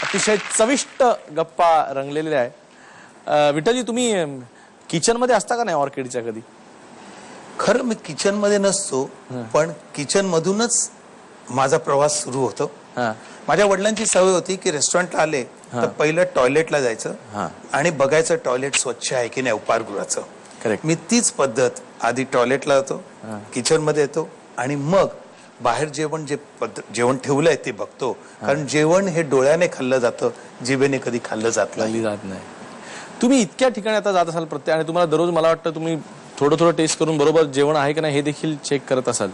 अतिशय चविष्ट गप्पा रंगलेल्या आहे. विठ्ठलजी, तुम्ही किचन मध्ये असता का नाही ऑर्किडच्या कधी? खरं मी किचन मध्ये नसतो, पण किचन मधूनच माझा प्रवास सुरू होतो. माझ्या वडिलांची सवय होती की रेस्टॉरंटला आले तर पहिलं टॉयलेटला जायचं आणि बघायचं टॉयलेट स्वच्छ आहे की नाही उपाहारगृहाचं. करेक्ट. मी तीच पद्धत, आधी टॉयलेटला जातो, किचन मध्ये येतो आणि मग बाहेर जेवण ठेवलंय ते बघतो. कारण जेवण हे डोळ्याने खाल्लं जातं, जिभेने कधी खाल्लं जात नाही. तुम्ही इतक्या ठिकाणी आता जात असाल प्रत्येक, आणि तुम्हाला दररोज मला वाटतं तुम्ही थोडं टेस्ट करून बरोबर जेवण आहे की नाही हे देखील चेक करत असाल.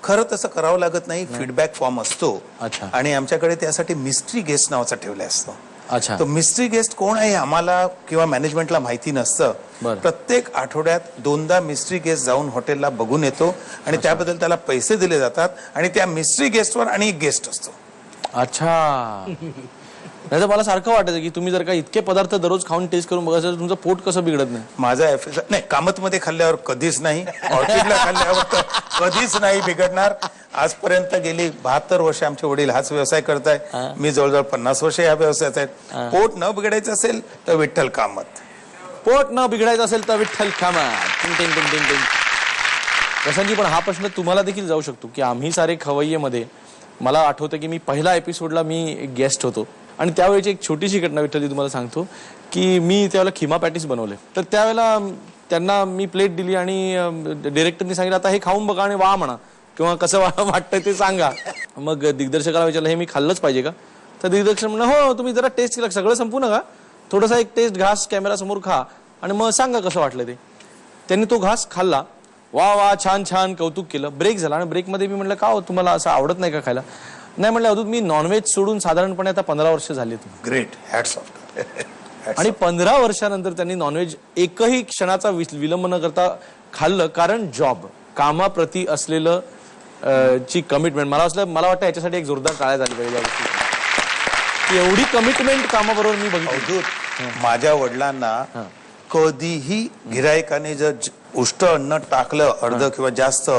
खरं तसं करावं लागत नाही, फीडबॅक फॉर्म असतो. अच्छा. आणि आमच्याकडे त्यासाठी मिस्ट्री गेस्ट नावाचा ठेवला असतो. अच्छा. तो मिस्ट्री गेस्ट कोण आहे आम्हाला किंवा मॅनेजमेंटला माहिती नसतं. प्रत्येक आठवड्यात 2दा मिस्ट्री गेस्ट जाऊन हॉटेलला बघून येतो आणि त्याबद्दल त्याला पैसे दिले जातात आणि त्या मिस्ट्री गेस्टवर आणि एक गेस्ट असतो. अच्छा. नाही तर मला सारखं वाटायचं की तुम्ही जर का इतके पदार्थ दररोज खाऊन टेस्ट करून बघायचं तर तुमचं पोट कसं बिघडत नाही. माझा नाही, कामतमध्ये खाल्ल्यावर कधीच नाही, ऑर्किडला खाल्ल्यावर तर कधीच नाही बिघडणार. आजपर्यंत गेली 72 वर्ष आमचे वडील हाच व्यवसाय करताय. मी जवळजवळ 50 वर्ष या व्यवसायात आहेत. पोट न बिघडायचं असेल तर विठ्ठल कामत. पोट न बिघडायचं असेल तर विठ्ठल कामत. टिंग टिंग टिंग टिंग टिंग. प्रशांतजी, पण हा प्रश्न तुम्हाला देखील जाऊ शकतो की आम्ही सारे खवय्येमध्ये मला आठवतं की मी पहिल्या एपिसोडला मी एक गेस्ट होतो आणि त्यावेळेची एक छोटीशी घटना विठ्ठलजी तुम्हाला सांगतो की मी त्यावेळेला खिमा पॅटीस बनवले. तर त्यावेळेला त्यांना मी प्लेट दिली आणि डिरेक्टरनी सांगितलं आता हे खाऊन बघा आणि वा म्हणा किंवा कसं वाटतं ते सांगा. मग दिग्दर्शकाला विचारलं हे मी खाल्लंच पाहिजे का? तर दिग्दर्शक म्हणलं हो, तुम्ही जरा टेस्ट केलं, सगळं संपू नका, थोडासा एक टेस्ट घास कॅमेरा समोर खा आणि मग सांगा कसं वाटलं ते. त्यांनी तो घास खाल्ला, वा वा छान छान कौतुक केलं. ब्रेक झाला आणि ब्रेकमध्ये मी म्हटलं का हो, तुम्हाला असं आवडत नाही का खायला? नाही म्हटलं अवधूत, मी नॉनव्हेज सोडून साधारणपणे आता 15 वर्ष झाली. Great, hats off. आणि 15 वर्षानंतर त्यांनी नॉनव्हेज एकही क्षणाचा विलंब न करता खाल्लं, कारण जॉब, कामाप्रती असलेलं ची कमिटमेंट. मला वाटतं याच्यासाठी एक जोरदार टाळ्या झाली पाहिजे. एवढी कमिटमेंट कामाबरोबर मी बघितली. माझ्या वडिलांना कधीही गिरायकाने जर उष्ट अन्न टाकलं अर्ध किंवा जास्त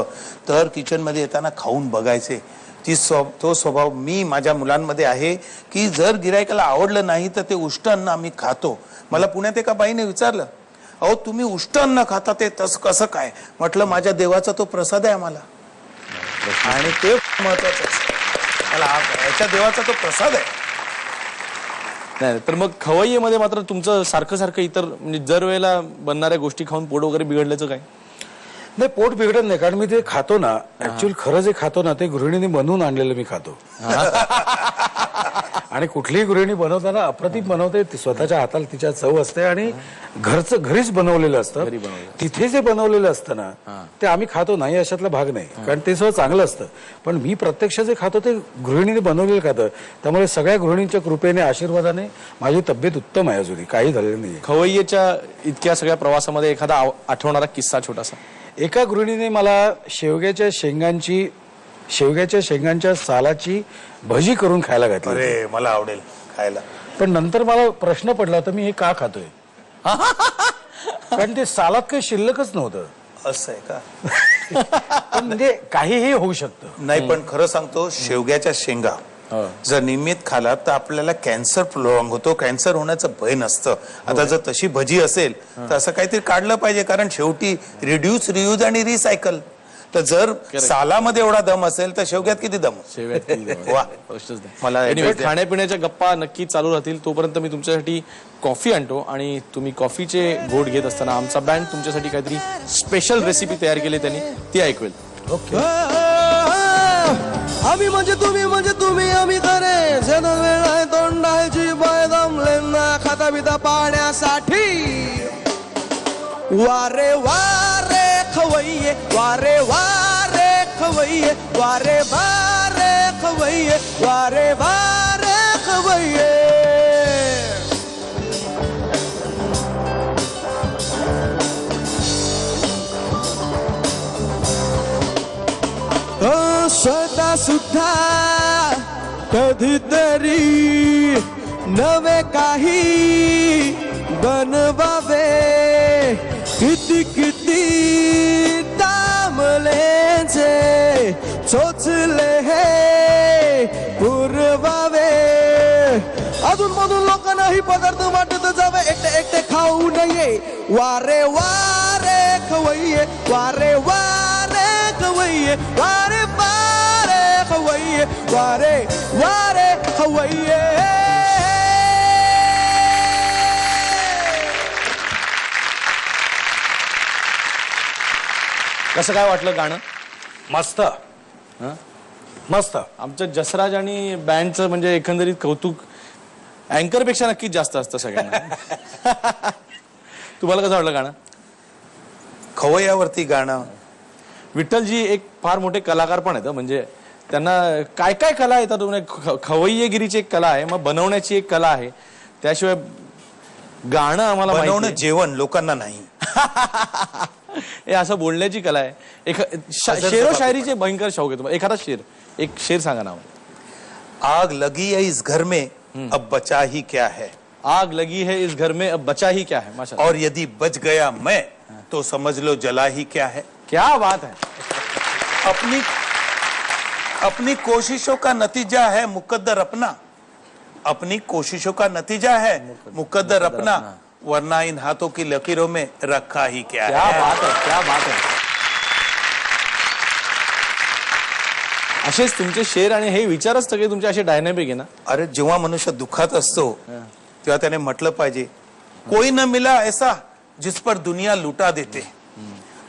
तर किचन मध्ये येताना खाऊन बघायचे. तो स्वभाव मी माझ्या मुलांमध्ये आहे की जर गिरायकाला आवडलं नाही तर ते उष्ट अन्न आम्ही खातो. मला पुण्यात एका बाईने विचारलं, अहो तुम्ही उष्ट अन्न खाता ते तसं कसं काय? म्हटलं माझ्या देवाचा तो प्रसाद आहे आम्हाला, आणि ते महत्वाचं असतं. मला याच्या देवाचा तो प्रसाद आहे. नाही तर मग खवय्येमध्ये मात्र तुमचं सारखं इतर म्हणजे दर वेळेला बनणाऱ्या गोष्टी खाऊन पोट वगैरे बिघडल्याचं काय? नाही, पोट बिघडत नाही, कारण मी ते खातो ना, ऍक्च्युअली खरं जे खातो ना ते गृहिणीने बनवून आणलेलं मी खातो. आणि कुठलीही गृहिणी बनवताना अप्रतिम बनवते, स्वतःच्या हाताला तिच्या चव असते आणि घरीच बनवलेलं असतं. तिथे जे बनवलेलं असतं ना ते आम्ही खातो नाही अशातला भाग नाही, कारण ते सगळं चांगलं असतं. पण मी प्रत्यक्ष जे खातो ते गृहिणीने बनवलेलं खातं. त्यामुळे सगळ्या गृहिणींच्या कृपेने आशीर्वादाने माझी तब्येत उत्तम आहे, अजूनही काही झालेलं नाही. खवय्येच्या इतक्या सगळ्या प्रवासामध्ये एखादा आठवणारा किस्सा छोटासा? एका गृहिणीने मला शेवग्याच्या शेंगांच्या सालाची भजी करून खायला घातली. अरे मला आवडेल खायला. पण नंतर मला प्रश्न पडला होता मी हे का खातोय, कारण ते सालात काही शिल्लकच नव्हतं. असं आहे का? पण म्हणजे काहीही होऊ शकतं. नाही, पण खरं सांगतो, शेवग्याच्या शेंगा जर नियमित खाला तर आपल्याला कॅन्सर प्रोलॉंग होतो, कॅन्सर होण्याचं भय नसतं. आता जर तशी भजी असेल तर असं काहीतरी काढलं पाहिजे, कारण शेवटी रिड्यूस, रियूज आणि रिसायकल. तर जर सालामध्ये एवढा दम असेल तर शेवग्यात किती दम? मला खाण्यापिण्याच्या गप्पा नक्की चालू राहतील. तोपर्यंत मी तुमच्यासाठी कॉफी आणतो आणि तुम्ही कॉफीचे घोट घेत असताना आमचा बँड तुमच्यासाठी काहीतरी स्पेशल रेसिपी तयार केली त्यांनी, ती ऐकवेल. ओके. आम्ही म्हणजे तुम्ही आम्ही करे जन वेळ तोंडाची बाय दमलेंना खाता बिता पाण्यासाठी. वारे वारे खवय्ये, वारे वारे खवय्ये, वारे वारे खवय्ये, वारे वारे खवय्ये. स्वतः सुद्धा कधीतरी नवे काही बनवावे. किती किती दामलेचे चोचले हे पुरवावे. अधून मधून लोकांनाही पदार्थ वाटत जावे, एकटे एकटे खाऊ नये. वारे वारे खवय्ये, वारे वारे खवय्ये, वारे वारे खवय्ये, वारे वारे खवय्ये. कसं काय वाटलं गाणं? मस्त मस्त. आमचं जसराज आणि बँडचं म्हणजे एकंदरीत कौतुक अँकर पेक्षा नक्कीच जास्त असतं सगळ्यांना. तुम्हाला कसं वाटलं गाणं? खवय्यावरती गाणं. विठ्ठलजी एक फार मोठे कलाकार पण आहेत, म्हणजे त्यांना काय काय कला येतात. खवय्येगिरीची एक कला आहे, मग बनवण्याची एक कला आहे, त्याशिवाय गाणं आम्हाला माहिती बनवणं आहे. जेवण लोकांना नाही. हे असं बोलण्याची कला आहे. शेरो शायरीचे भयंकर शौक आहे तुम्हाला. एखादा शेर, एक शेर सांगा ना. आग लगी है इस घर में अब बचा ही क्या है, आग लगी है इस घर में अब बचा ही क्या है. माशाल्लाह, और यदि बच गया मैं तो समझ लो जला ही क्या है. क्या बात है. अपनी कोशिशों का नतीजा है मुकद्दर अपना, अपनी कोशिशों का नतीजा है मुकद्दर अपना, वरना इन हाथों की लकीरों में रखा ही क्या क्या है. बात है, क्या बात है. असेच तुमचे शेर आणि हे विचारच सगळे तुमचे असे डायनॅमिक आहे ना. अरे जेव्हा मनुष्य दुःखात असतो तेव्हा त्याने म्हटलं पाहिजे, कोई न मिला ऐसा जिस पर दुनिया लुटा देते,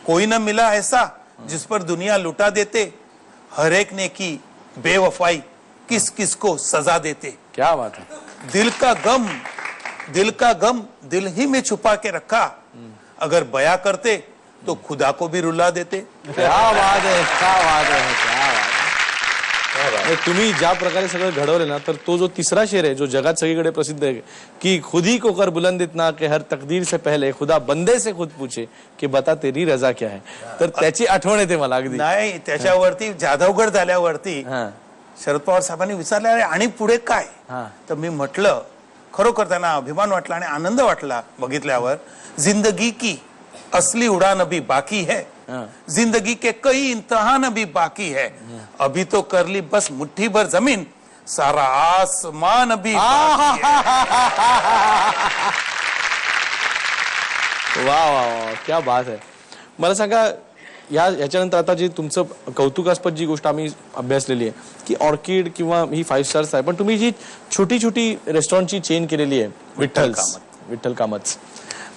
कोई न मिला ऐसा जिस पर दुनिया लुटा देते, हर एक ने की बेवफाई किस किस को सजा देते. क्या बात है. दिल का गम दिल ही में छुपा के रखा, अगर बया करते तो खुदा को भी रुला देते. क्या बात है, क्या बात है, क्या बात है. तुम्ही ज्या प्रकारे सगळं घडवले ना, तर तो जो तिसरा शेर आहे जो जगात सगळीकडे प्रसिद्ध आहे की खुद ही को कर बुलंद इतना कि हर तकदीर से पहले खुदा बंदे से खुद पूछे कि बता तेरी रजा क्या है. तर त्याची आठवण येते मला अगदी. नाही, त्याच्यावरती जाधवगड झाल्यावरती शरद पवार साहेबांनी विचारले, अरे आणि पुढे काय. तर मी म्हटलं, खरोखर त्यांना अभिमान वाटला आणि आनंद वाटला बघितल्यावर, जिंदगी की असली उड़ान अभी बाकी है, जिंदगी के कई इम्तिहान अभी बाकी है, अभी तो कर ली बस मुट्ठी भर जमीन, सारा आसमान अभी बाकी है. वा वा वा, क्या बात आहे. मला सांगा, याच्यानंतर आता जी तुमचं कौतुकास्पद जी गोष्ट आम्ही अभ्यासलेली आहे की ऑर्किड किंवा ही 5 स्टार्स आहे, पण तुम्ही जी छोटी छोटी रेस्टॉरंटची चेन केलेली आहे विठ्ठल कामत,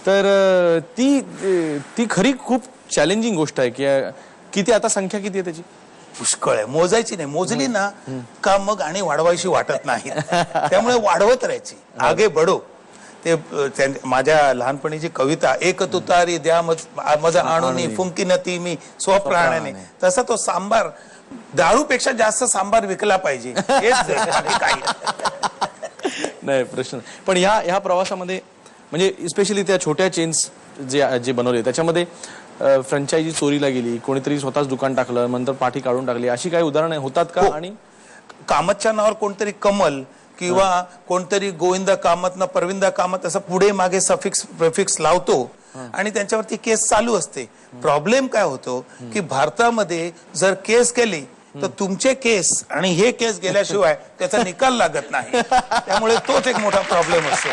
तर ती खरी खूप चॅलेंजिंग गोष्ट आहे की किती आता संख्या किती आहे त्याची? पुष्कळ आहे, मोजायची नाही. मोजली ना का मग आणि वाढवायची वाटत नाही, त्यामुळे वाढवत राहायची. आगे बढो. ते माझ्या लहानपणीची कविता, एक तुतारी द्या मज आणून फुंकी नती मी स्वप्राण्याने, तसा तो सांबार दारूपेक्षा जास्त सांबार विकला पाहिजे. नाही प्रश्न. पण ह्या प्रवासामध्ये म्हणजे स्पेशली त्या छोट्या चेन्स जे बनवले त्याच्यामध्ये फ्रँचायझी चोरीला गेली, कोणीतरी स्वतःच दुकान टाकलं, नंतर पाठी काढून टाकली, अशी काही उदाहरणं होतात का? आणि कामतच्या नावावर कोणतरी कमल किंवा कोणतरी गोविंदा कामत ना परविंदा कामत असं पुढे मागे सफिक्स प्रिफिक्स लावतो आणि त्यांच्यावरती केस चालू असते. प्रॉब्लेम काय होतो की भारतामध्ये जर केस केली तर तुमचे केस आणि हे केस गेल्याशिवाय त्याचा निकाल लागत नाही, त्यामुळे तोच एक मोठा प्रॉब्लेम असतो.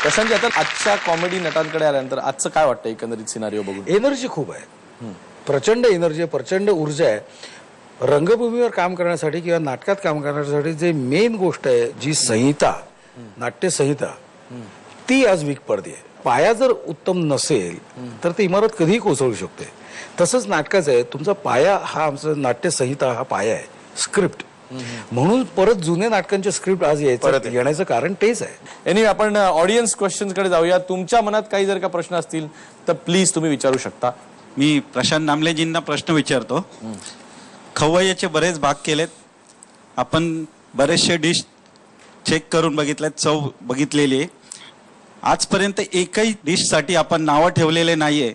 प्रशांत, आता आजच्या कॉमेडी नटांकडे आल्यानंतर आजचं काय वाटतं एकंदरीत सिनारिओ बघून? एनर्जी खूप आहे, प्रचंड एनर्जी आहे, प्रचंड ऊर्जा आहे. रंगभूमीवर काम करण्यासाठी किंवा नाटकात काम करण्यासाठी जे मेन गोष्ट आहे, जी संहिता, नाट्य संहिता, ती आज वीक पडते. पाया जर उत्तम नसेल तर ती इमारत कधीही कोसळू शकते. तसंच नाटकाचं आहे, तुमचा पाया हा आमचा नाट्य संहिता हा पाया आहे, स्क्रिप्ट. म्हणून परत जुने नाटकांचे स्क्रिप्ट आज येण्याचं कारण तेच आहे. एनिवे, आपण ऑडियन्स क्वेश्चन्स कडे जाऊया. तुमच्या मनात काही जर का प्रश्न असतील तर प्लीज तुम्ही विचारू शकता. मी प्रशांत नामलेजींना प्रश्न विचारतो. खवय्याचे बरेच भाग केलेत आपण, बरेचसे डिश चेक करून बघितलेत, चव बघितलेली आहे. आजपर्यंत एकही डिश साठी आपण नावं ठेवलेले नाहीये.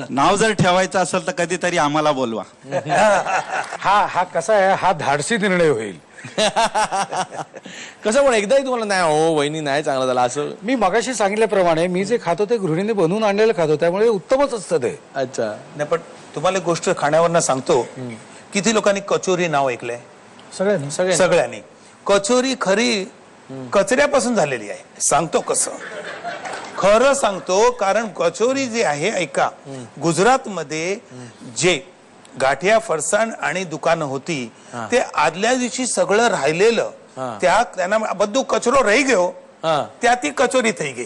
नाव जर ठेवायचं असेल तर कधीतरी आम्हाला बोलवा. हा कसा आहे, हा धाडसी निर्णय होईल. कसं पण एकदाही तुम्हाला नाही, हो वहिनी नाही चांगला झाला असं? मी मगाशी सांगितल्याप्रमाणे मी जे खातो ते गृहिणीने बनवून आणलेलं खातो, त्यामुळे उत्तमच असतं ते. अच्छा. नाही, पण तुम्हाला एक गोष्ट खाण्यावरनं सांगतो, किती लोकांनी कचोरी नाव ऐकलंय? सगळ्यांनी. सगळ्यांनी. कचोरी खरी कचऱ्यापासून झालेली आहे. सांगतो कसं, खरं सांगतो. कारण कचोरी जी आहे, ऐका, गुजरात मध्ये जे गाठिया फरसाण आणि दुकानं होती ते आदल्या दिवशी सगळं राहिलेलं त्यांना बद्दू कचरो रही गयो त्या ती कचोरी થઈ गई.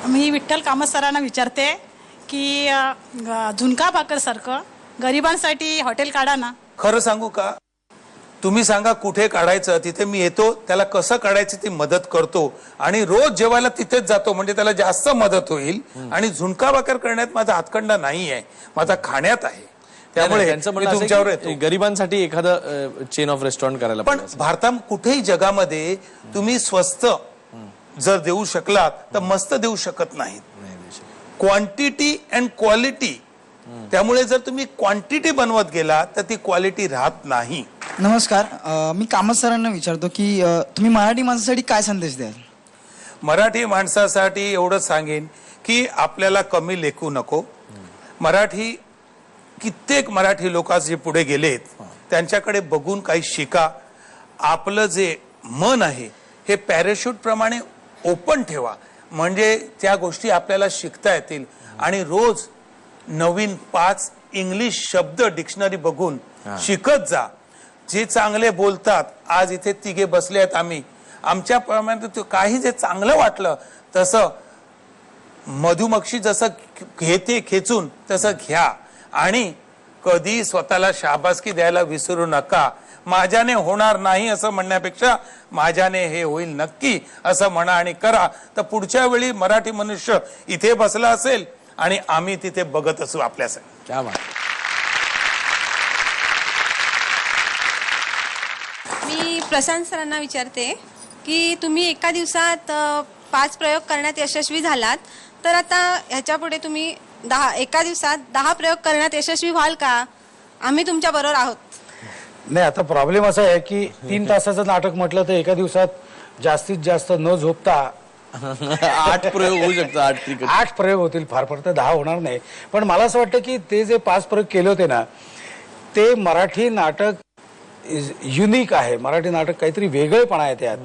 मी विठ्ठल कामत सरांना विचारते की झुणका भाकर सारखं गरिबांसाठी हॉटेल काढा ना. खरं सांगू का, तुम्ही सांगा कुठे काढायचं, तिथे मी येतो, त्याला कसं काढायची ती मदत करतो आणि रोज जेवायला तिथेच जातो, म्हणजे त्याला जास्त मदत होईल. आणि झुणका भाकर करण्यात माझा हातखंडा नाही आहे, माझा खाण्यात आहे. त्यामुळे त्यांचं मी म्हणणं असं तुमच्यावर आहे की येतो. गरिबांसाठी एखादं चेन ऑफ रेस्टॉरंट करायला पण पाहिजे. भारतात कुठेही जगामध्ये तुम्ही स्वस्त जर देऊ शकलात तर मस्त देऊ शकत नाहीत. Quantity and quality. त्यामुळे जर तुम्ही क्वांटिटी बनवत गेला तर ती क्वालिटी राहत नाही. नमस्कार, मी कामत सरांना विचारतो की तुम्ही मराठी माणसासाठी काय संदेश द्याल? मराठी माणसासाठी एवढंच सांगेन की आपल्याला कमी लेखू नको. मराठी कित्येक मराठी लोक जे पुढे गेलेत त्यांच्याकडे बघून काही शिका. आपलं जे मन आहे हे पॅराशूट प्रमाणे ओपन ठेवा, म्हणजे त्या गोष्टी आपल्याला शिकता येतील. आणि रोज नवीन 5 इंग्लिश शब्द डिक्शनरी बघून शिकत जा. जे चांगले बोलतात, आज इथे तिघे बसले आहेत आम्ही, आमच्या प्रमाणे काही जे चांगलं वाटलं तसं मधुमक्षी जसं घेते खेचून तसं घ्या. आणि कधी स्वतःला शाबासकी द्यायला विसरू नका. माझ्याने होणार नाही असं म्हणण्यापेक्षा माझ्याने हे होईल नक्की असं म्हणा आणि करा. तर पुढच्या वेळी मराठी मनुष्य इथे बसला असेल आणि आम्ही तिथे बघत असू आपल्यासाठी. क्या बात. मी प्रशांत सरांना विचारते की तुम्ही एका दिवसात 5 प्रयोग करण्यात यशस्वी झालात, तर आता ह्याच्या पुढे तुम्ही एका दिवसात 10 प्रयोग करण्यात यशस्वी व्हाल का? आम्ही तुमच्या बरोबर आहोत. नाही, आता प्रॉब्लेम असा आहे की 3 तासाचं नाटक म्हटलं तर एका दिवसात जास्तीत जास्त न झोपता 8 प्रयोग होऊ शकतात. 8 प्रयोग होतील, फार फार तर 10 होणार नाही. पण मला असं वाटतं की ते जे 5 प्रयोग केले होते ना, ते मराठी नाटक युनिक आहे. मराठी नाटक काहीतरी वेगळेपणा आहे त्यात.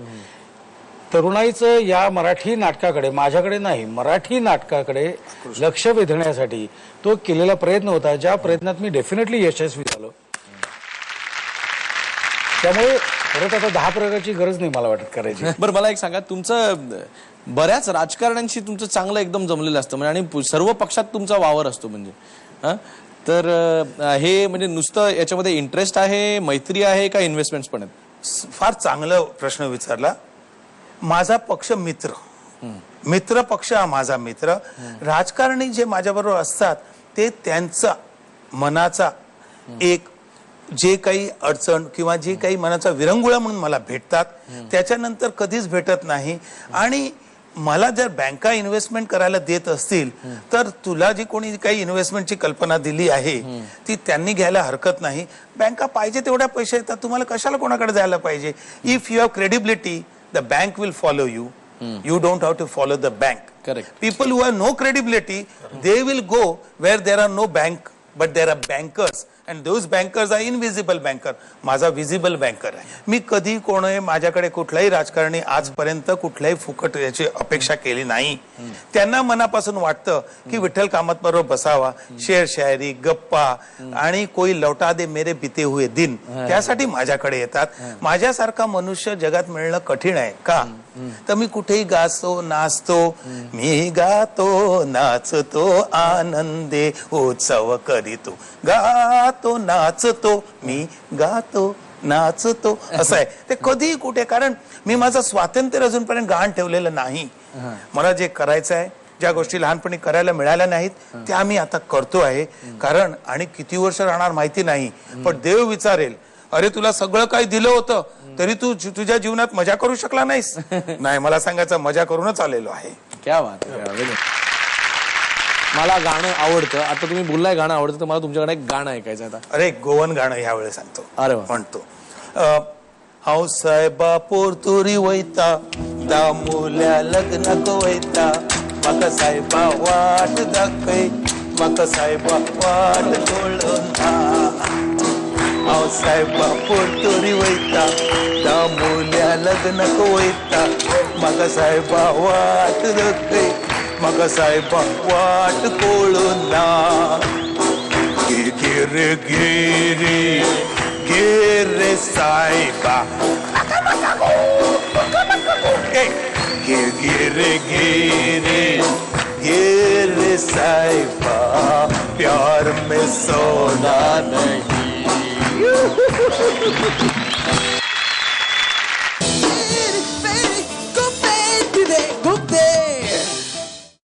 तरुणाईचं या मराठी नाटकाकडे, माझ्याकडे नाही, मराठी नाटकाकडे लक्ष वेधण्यासाठी तो केलेला प्रयत्न होता, ज्या प्रयत्नात मी डेफिनेटली यशस्वी झालो. त्यामुळे परत आता 10 प्रयोगाची गरज नाही मला वाटत करायची. बरं, मला एक सांगा, तुमचं बऱ्याच राजकारण्यांशी तुमचं चांगलं एकदम जमलेलं असतं म्हणजे, आणि सर्व पक्षात तुमचा वावर असतो म्हणजे. तर हे म्हणजे नुसतं याच्यामध्ये इंटरेस्ट आहे, मैत्री आहे का इन्व्हेस्टमेंट्स पण आहेत? फार चांगला प्रश्न विचारला. माझा पक्ष मित्र पक्ष हा माझा मित्र. राजकारणी जे माझ्याबरोबर असतात ते त्यांचा मनाचा एक जे काही अडचण किंवा जे काही मनाचा विरंगुळा म्हणून मला भेटतात, त्याच्यानंतर कधीच भेटत नाही. आणि मला जर बँका इन्व्हेस्टमेंट करायला देत असतील तर तुला जी कोणी काही इन्व्हेस्टमेंटची कल्पना दिली आहे ती त्यांनी घ्यायला हरकत नाही. बँका पाहिजे तेवढ्या पैसे येतात, तुम्हाला कशाला कोणाकडे जायला पाहिजे? If you have credibility the bank will follow you. You don't have to follow the bank. Correct. People who have no credibility, they will go where there are no bank, but there are bankers, and those bankers are invisible banker. माझा visible banker आहे. मी कधी कोणी माझ्याकडे कुठलाही राजकारणी आजपर्यंत कुठल्याही फुकट याची अपेक्षा केली नाही. त्यांना मनापासून वाटतं की विठ्ठल कामत बरोबर बसावा, शेर शायरी, गप्पा आणि कोई लौटा दे मेरे बिते हुए दिन, त्यासाठी माझ्याकडे येतात. माझ्यासारखा मनुष्य जगात मिळणं कठीण आहे का? तर मी कुठेही गातो नाचतो, मी गातो नाचतो आनंदे उत्सव करीतो, गातो नाचतो मी गातो नाचतो, असं आहे ते. कधीही कुठे, कारण मी माझं स्वातंत्र्य अजूनपर्यंत गहाण ठेवलेलं नाही. मला जे करायचं आहे, ज्या गोष्टी लहानपणी करायला मिळाल्या नाहीत त्या मी आता करतो आहे. कारण आणि किती वर्ष राहणार माहिती नाही, पण देव विचारेल, अरे तुला सगळं काही दिलं होतं तरी तू तुझ्या जीवनात मजा करू शकला नाहीस. नाही, मला सांगायचं मजा करूनच आलेलो आहे. क्या बात आहे. मला गाणं आवडतं. आता तुम्ही बोललाय गाणं आवडतं, तर मला तुमच्याकडे एक गाणं ऐकायचं आता. अरे गोवन गाणं ह्या वेळेस सांगतो. अरे वा. म्हणतो, हाव साहेबा पोरतुरी वैता दामुल्या लग्नाक वैता, म्हाका साहेबा वाट दाखय, म्हाका साहेबा वाट कळना. हाव साहेबा पोरतोरी वयता त्या मुल्या लग्नक वयता म्हाका साहेबा वाट दखय म्हाका साहेबा वाट कळना गे रे साहेबा गे रे साहेबा प्यार में सोना नहीं